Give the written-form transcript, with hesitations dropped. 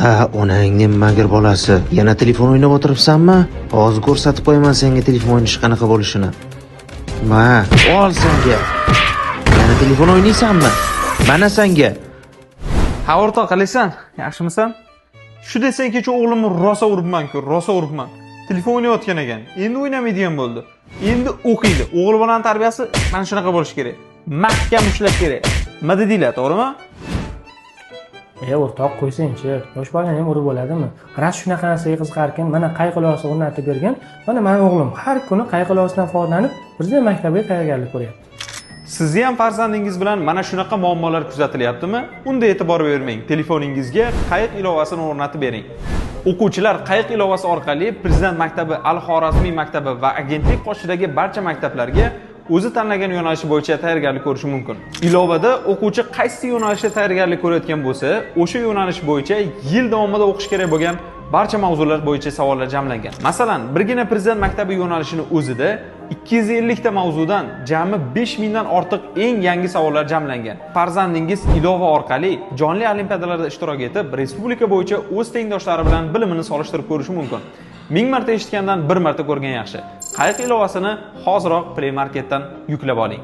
Ha, onangning magir bolasi. Yana telefon o'ynab o'tiribsanmi? Hozir ko'rsatib qo'yaman senga telefon o'ynash qanaqa bo'lishini. Ma, ol senga. Yana telefon o'ynaysanmi? Mana senga. Ha, o'rtoq, qalaysan? Yaxshimisan? Shu desang kecha o'g'limni rosa uribman-ku, rosa uribman. Telefon o'ynayotgan ekan. Endi o'ynamaydigan bo'ldi. Endi o'qiydi. O'g'il bolaning tarbiyasi mana shunaqa bo'lishi kerak. Mahkam ushlash kerak. Nima dedinglar, to'g'rimi? O'rtoq qo'ysangchi, yosh bolani ham urib bo'ladimi? Ras shunaqa narsaga qiziqar ekan, mana qayqilosni o'rnatib bergan. Mana mening o'g'lim har kuni qayqilosdan foydalanib, birdan maktabga tayyorgarlik ko'ryapti. Sizni ham farzandingiz bilan mana shunaqa muammolar kuzatilyaptimi? Unda e'tibor bermang. Telefoningizga qayiq ilovasini o'rnatib bering. O'quvchilar qayiq ilovasi orqali Prezident maktabi, Al-Xorazmiy maktabi va agentlik qoshidagi barcha maktablarga o'zi tanlagan yo'nalish bo'yicha tayyorgarlik ko'rishi mumkin. Ilovada o'quvchi qaysi yo'nalishda tayyorgarlik ko'rayotgan bo'lsa, o'sha yo'nalish bo'yicha yil davomida o'qish kerak bo'lgan barcha mavzular bo'yicha savollar jamlangan. Masalan, birgina Prezident maktabi yo'nalishini o'zida 250 ta mavzudan jami 5000 dan ortiq eng yangi savollar jamlangan. Farzandingiz ilova orqali jonli olimpiadalarda ishtirok etib, respublika bo'yicha o'z tengdoshlari bilan bilimini solishtirib ko'rishi mumkin. 1000 marta eshitgandan 1 marta ko'rgan yaxshi. Qayiq ilovasini hoziroq Play Marketdan yuklab oling.